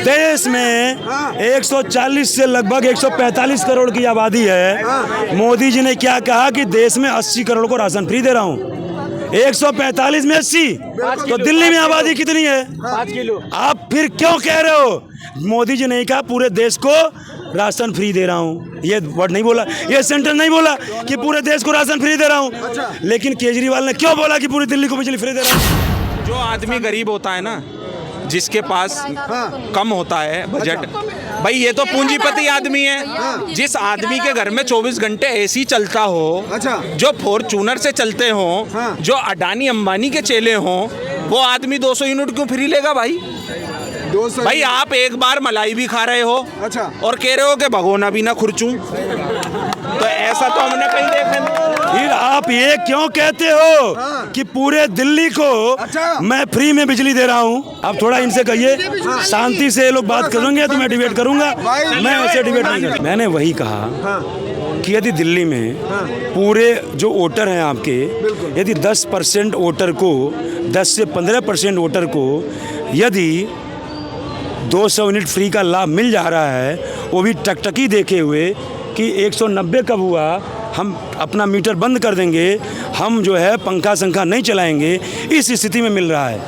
देश में 140 से लगभग 145 करोड़ की आबादी है। मोदी जी ने क्या कहा कि देश में 80 करोड़ को राशन फ्री दे रहा हूँ। 145 में 80 तो दिल्ली में आबादी कितनी है? 5 किलो। आप फिर क्यों कह रहे हो? मोदी जी ने कहा पूरे देश को राशन फ्री दे रहा हूँ। ये वर्ड नहीं बोला, ये सेंटेंस नहीं बोला कि पूरे देश को राशन फ्री दे रहा हूँ। लेकिन केजरीवाल ने क्यों बोला कि पूरी दिल्ली को बिजली फ्री दे रहा हूँ? जो आदमी गरीब होता है ना, जिसके पास कम होता है बजट, भाई ये तो पूंजीपति आदमी है। जिस आदमी के घर में 24 घंटे एसी चलता हो, जो फॉर्च्यूनर से चलते हो, जो अडानी अंबानी के चेले हों, वो आदमी 200 यूनिट क्यों फ्री लेगा भाई? 200 भाई आप एक बार मलाई भी खा रहे हो और कह रहे हो कि भगोना भी ना खुरचूं, तो ऐसा तो हमने कहीं देखा नहीं। फिर आप ये क्यों कहते हो कि पूरे दिल्ली को मैं फ्री में बिजली दे रहा हूँ? आप थोड़ा इनसे कहिए, शांति से ये लोग बात करेंगे तो मैं डिबेट करूंगा। मैं ऐसे डिबेट नहीं करता। मैंने वही कहा कि यदि दिल्ली में पूरे जो वोटर हैं आपके, यदि 10% वोटर को, 10 से 15% वोटर को यदि 200 यूनिट फ्री का लाभ मिल जा रहा है, वो भी टकटकी देखे हुए कि 190 कब हुआ, हम अपना मीटर बंद कर देंगे, हम जो है पंखा संखा नहीं चलाएंगे, इस स्थिति में मिल रहा है।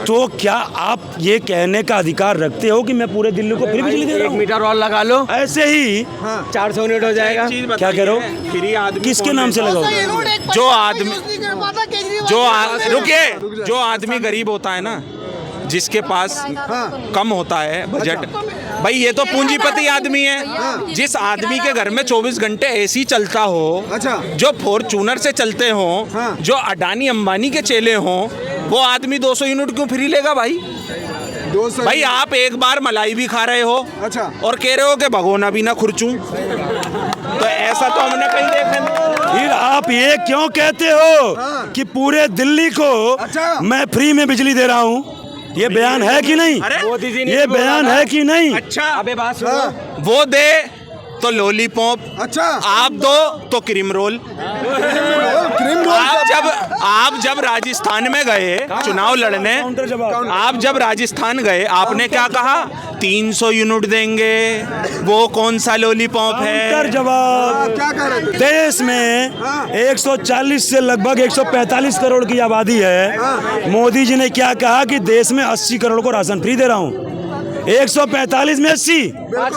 तो क्या आप ये कहने का अधिकार रखते हो कि मैं पूरे दिल्ली को फ्री बिजली दे रहा हूँ? 1 मीटर और लगा लो, ऐसे ही 400 यूनिट हो जाएगा। क्या कह रहे हो? फ्री आदमी किसके नाम से लगाओ? जो आदमी गरीब होता है ना, जिसके पास कम होता है बजट, भाई ये तो पूंजीपति आदमी है। जिस आदमी के घर में 24 घंटे एसी चलता हो, जो फॉर्च्यूनर से चलते हो, जो अडानी अंबानी के चेले हों, वो आदमी 200 यूनिट क्यों फ्री लेगा भाई? 200 भाई आप एक बार मलाई भी खा रहे हो और कह रहे हो कि भगोना भी ना खुरचूं, तो ऐसा तो हमने कहीं देखा नहीं। फिर आप ये क्यों कहते हो कि पूरे दिल्ली को मैं फ्री में बिजली दे रहा हूँ? ये बयान है कि नहीं? मोदी जी ने ये बयान है कि नहीं? अच्छा, अबे बात सुनो। वो दे तो लॉलीपॉप, आप दो तो क्रीम रोल। आप जब राजस्थान में गए चुनाव लड़ने, आप जब राजस्थान गए, आपने क्या कहा? 300 यूनिट देंगे। वो कौन सा लॉलीपॉप है? जवाब क्या कर रहे थे? देश में 140 से लगभग 145 करोड़ की आबादी है। मोदी जी ने क्या कहा कि देश में 80 करोड़ को राशन फ्री दे रहा हूँ। 145 में 80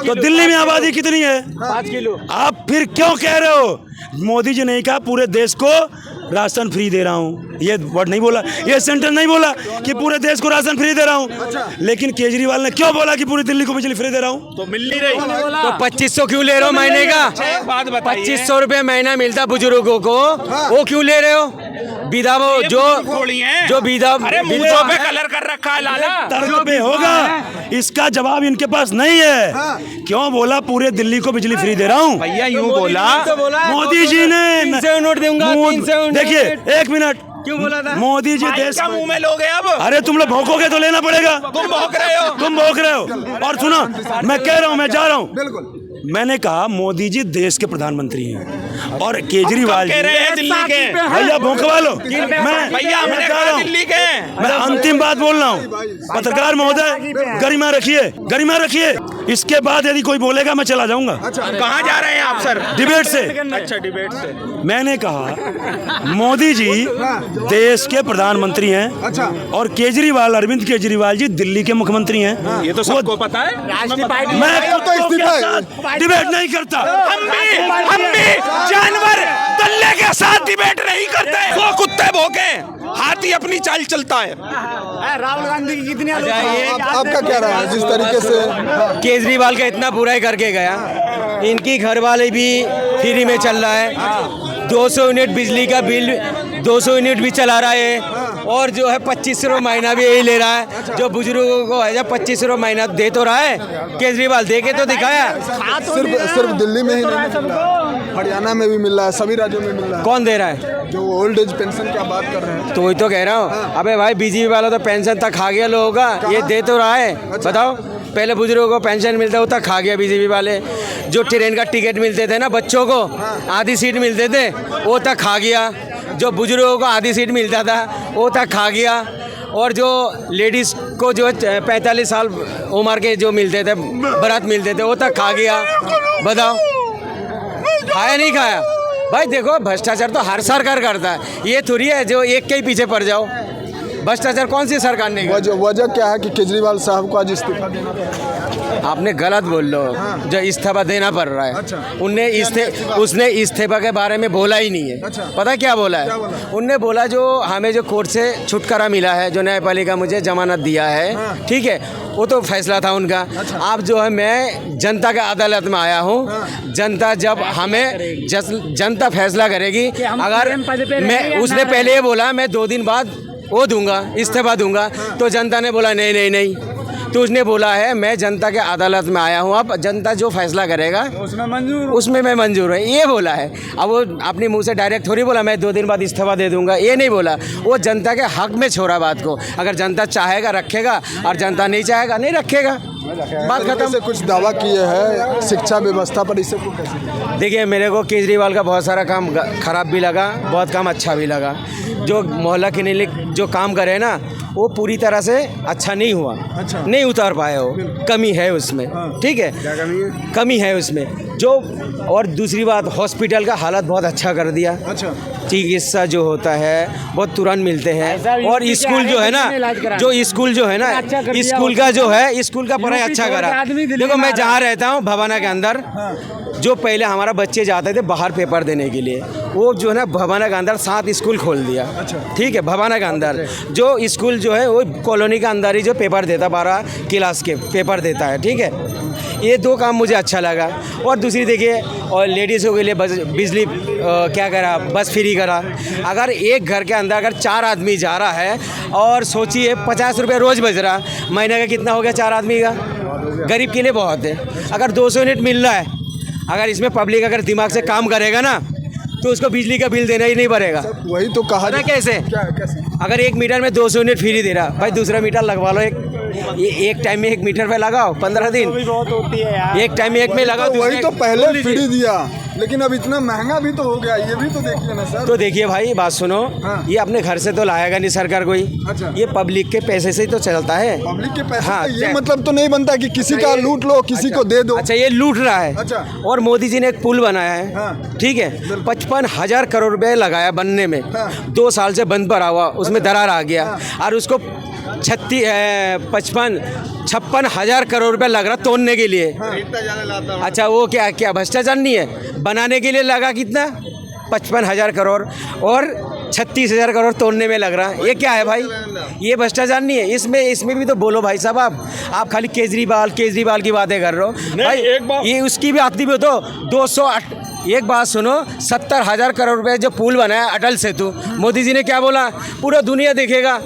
तो दिल्ली में आबादी कितनी है? 5 किलो। आप फिर क्यों कह रहे हो? मोदी जी ने कहा पूरे देश को राशन फ्री दे रहा हूँ। ये वर्ड नहीं बोला, ये सेंटेंस नहीं बोला कि पूरे देश को राशन फ्री दे रहा हूँ। लेकिन केजरीवाल ने क्यों बोला कि पूरी दिल्ली को बिजली फ्री दे रहा हूँ? तो मिल नहीं रही तो 2500 क्यों ले रहे हो महीने का? एक बात बताइए, 2500 रुपए महीना मिलता बुजुर्गों को, वो क्यों ले रहे हो? विधा वो जो विधा, अरे मुंह पे कलर कर रखा है लाला। तर्क पे होगा, इसका जवाब इनके पास नहीं है। क्यों बोला पूरे दिल्ली को बिजली फ्री दे रहा हूँ? भैया यूं बोला मोदी जी ने 300 यूनिट दूंगा, 300 यूनिट। देखिए, एक मिनट, क्यों बोला था? मोदी जी देश का मुंह में लोगे अब। अरे तुम लोग भौंकोगे तो लेना पड़ेगा। तुम भौंक रहे हो। तुम भौंक रहे हो। और सुनो, मैं कह रहा हूँ, मैं जा रहा हूँ। बिल्कुल। मैंने कहा मोदी जी देश के प्रधानमंत्री हैं और केजरीवाल कह जी, रहे हैं दिल्ली के। भैया भौंकवा लो। भैया हमने मैं जा रहा कहा हूँ, दिल्ली के। मैं अंतिम बात बोल रहा हूँ। पत्रकार महोदय, गरिमा रखिए, गरिमा रखिए। इसके बाद यदि कोई बोलेगा मैं चला जाऊंगा। कहाँ जा रहे हैं आप सर? डिबेट से। अच्छा, डिबेट से। मैंने कहा मोदी जी देश के प्रधानमंत्री हैं और केजरीवाल, अरविंद केजरीवाल जी दिल्ली के मुख्यमंत्री हैं। ये तो सबको पता है। मैं कुत्तों के साथ डिबेट नहीं करता। हम भी जानवर दल्ले के साथ डिबेट नहीं करते। वो कुत्ते भौंके, हाथी अपनी चाल चलता है। राहुल गांधी की कितनी आपका क्या रहा है? जिस तरीके से केजरीवाल का इतना बुरा ही करके गया, इनकी घर वाले भी फ्री में चल रहा है। 200 यूनिट बिजली का बिल, 200 यूनिट भी चला रहा है, और जो है 2500 महीना भी यही ले रहा है। जो बुजुर्गों को है 2500 महीना दे तो रहा है, केजरीवाल दे के तो दिखाया। सिर्फ दिल्ली में ही नहीं मिल रहा, हरियाणा में भी मिल रहा है, सभी राज्यों में मिल रहा है। कौन दे रहा है? जो ओल्ड एज पेंशन की आप बात कर रहे हैं, तो वही तो कह रहा हूँ। अबे भाई बीजेपी वाला तो पेंशन तक खा गया लोगों का, ये दे तो रहा है। बताओ, पहले बुजुर्गों को पेंशन मिलता वो तक खा गया बीजेपी वाले। जो ट्रेन का टिकट मिलते थे ना बच्चों को, आधी सीट मिलते थे, वो तक खा गया। जो बुजुर्गों को आधी सीट मिलता था वो तक खा गया। और जो लेडीज़ को जो 45 साल उम्र के जो मिलते थे, बारात मिलते थे, वो तक खा गया। बताओ, खाया नहीं खाया? भाई देखो, भ्रष्टाचार तो हर सरकार करता है, ये थोड़ी है जो एक के ही पीछे पड़ जाओ। भ्रष्टाचार कौन सी सरकार ने किया? वजह क्या है कि केजरीवाल साहब को आज इस्तीफा देना पड़ा? आपने गलत बोल लो। जो इस्तीफा देना पड़ रहा है, अच्छा। उसने इस्तीफा के बारे में बोला ही नहीं है। अच्छा। पता क्या बोला है? उनने बोला जो हमें जो कोर्ट से छुटकारा मिला है, जो न्यायपालिका मुझे जमानत दिया है, ठीक है, वो तो फैसला था उनका। अब जो है मैं जनता के अदालत में आया हूँ। जनता जब हमें जनता फैसला करेगी, अगर मैं उसने पहले ये बोला मैं 2 दिन बाद वो दूंगा, इस्तीफा दूंगा, तो जनता ने बोला नहीं नहीं नहीं, तो उसने बोला है मैं जनता के अदालत में आया हूँ, अब जनता जो फैसला करेगा उसमें मैं मंजूर है, ये बोला है। अब वो अपने मुंह से डायरेक्ट थोड़ी बोला मैं 2 दिन बाद इस्तीफा दे दूंगा, ये नहीं बोला। वो जनता के हक में छोड़ा बात को। अगर जनता चाहेगा रखेगा, और जनता नहीं चाहेगा नहीं रखेगा, बात खत्म। से कुछ दावा किए हैं शिक्षा व्यवस्था पर, इसे को कैसे? देखिए, मेरे को केजरीवाल का बहुत सारा काम खराब भी लगा, बहुत काम अच्छा भी लगा। जो मोहल्ला क्लिनिक जो काम करे ना, वो पूरी तरह से अच्छा नहीं हुआ। अच्छा। नहीं उतार पाए हो, कमी है उसमें। ठीक है, क्या कमी है? कमी है उसमें जो। और दूसरी बात, हॉस्पिटल का हालत बहुत अच्छा कर दिया। अच्छा। चिकित्सा जो होता है बहुत तुरंत मिलते हैं। और स्कूल जो है ना, जो स्कूल जो है ना, स्कूल का जो है, स्कूल का पढ़ाई अच्छा करा। देखो, मैं जहाँ रहता हूँ भवाना के अंदर, जो पहले हमारा बच्चे जाते थे बाहर पेपर देने के लिए, वो जो है ना भवाना के अंदर 7 स्कूल खोल दिया। ठीक है, भवाना के अंदर जो स्कूल जो है वो कॉलोनी के अंदर ही जो पेपर देता, 12 क्लास के पेपर देता है। ठीक है, ये 2 काम मुझे अच्छा लगा। और दूसरी देखिए, और लेडीज़ों के लिए बिजली क्या करा, बस फ्री करा। अगर एक घर के अंदर अगर 4 आदमी जा रहा है, और सोचिए 50 रुपये रोज़ बच रहा, महीने का कितना हो गया 4 आदमी का? गरीब के लिए बहुत है। अगर 200 यूनिट मिल रहा है, अगर इसमें पब्लिक अगर दिमाग से काम करेगा ना, तो उसको बिजली का बिल देना ही नहीं पड़ेगा। वही तो कहा पता कैसे? अगर 1 मीटर में 200 यूनिट फ्री दे रहा, भाई दूसरा मीटर लगवा लो। एक टाइम में 1 मीटर पे लगाओ, 15 दिन बहुत होती है यार। एक टाइम में 1 में लगाओ। वही तो पहले फ्री दिया, लेकिन अब इतना महंगा भी तो हो गया, ये भी तो देखिए ना सर। तो देखिए भाई, बात सुनो। ये अपने घर से तो लाएगा नहीं सरकार कोई। अच्छा। ये पब्लिक के पैसे से ही तो चलता है। पब्लिक के पैसे हाँ, ये मतलब तो नहीं बनता कि किसी का लूट लो, किसी को दे दो। अच्छा, ये लूट रहा है। अच्छा। और मोदी जी ने एक पुल बनाया है। हाँ। ठीक है, 55,000 करोड़ रुपए लगाया बनने में। हाँ। 2 साल से बंद पड़ा हुआ, उसमें दरार आ गया। और उसको 56,000 करोड़ रुपए लग रहा तोड़ने के लिए। अच्छा, वो क्या भ्रष्टाचार नहीं है? बनाने के लिए लगा कितना? 55,000 करोड़, और 36,000 करोड़ तोड़ने में लग रहा है। ये क्या है भाई? ये भ्रष्टाचार नहीं है? इसमें भी तो बोलो भाई साहब। आप खाली केजरीवाल की बातें कर रहे हो भाई। ये उसकी भी आती भी तो 208। एक बात सुनो, 70,000 करोड़ रुपए जो पुल बनाया अटल सेतु, मोदी जी ने क्या बोला? पूरा दुनिया देखेगा।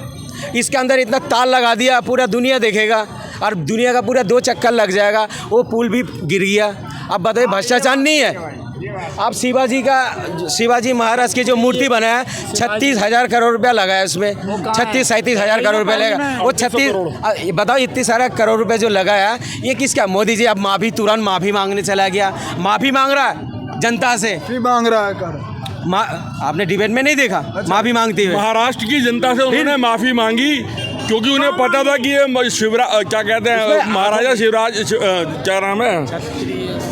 इसके अंदर इतना तार लगा दिया, पूरा दुनिया देखेगा, और दुनिया का पूरा 2 चक्कर लग जाएगा। वो पुल भी गिर गया। अब बताइए, भ्रष्टाचार नहीं है? आप शिवाजी महाराज की जो मूर्ति बनाया, 36,000 करोड़ रुपया लगाया उसमें। 37,000 करोड़ रुपया लगा। वो 36, बताओ, इतनी सारा करोड़ रुपए जो लगाया, ये किसका? मोदी जी अब तुरंत माफ़ी मांगने चला गया। माफ़ी मांग रहा है जनता से, मांग रहा है कर। आपने डिबेट में नहीं देखा? अच्छा। माफ़ी मांगते हुए महाराष्ट्र की जनता से उन्होंने माफ़ी मांगी, क्योंकि उन्हें पता था कि ये शिवराज, क्या कहते हैं, महाराजा शिवराज, क्या नाम है,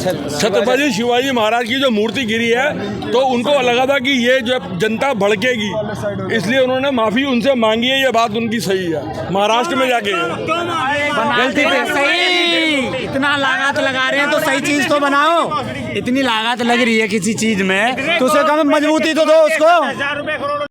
छत्रपति शिवाजी महाराज की जो मूर्ति गिरी है, तो उनको लगा था कि ये जो जनता भड़केगी, इसलिए उन्होंने माफ़ी उनसे मांगी है। ये बात उनकी सही है। महाराष्ट्र में जाके गलती पे सही, इतना लागत लगा रहे हैं तो सही चीज़ तो बनाओ। इतनी लागत लग रही है किसी चीज़ में, तो उसे कम मजबूती तो दो उसको।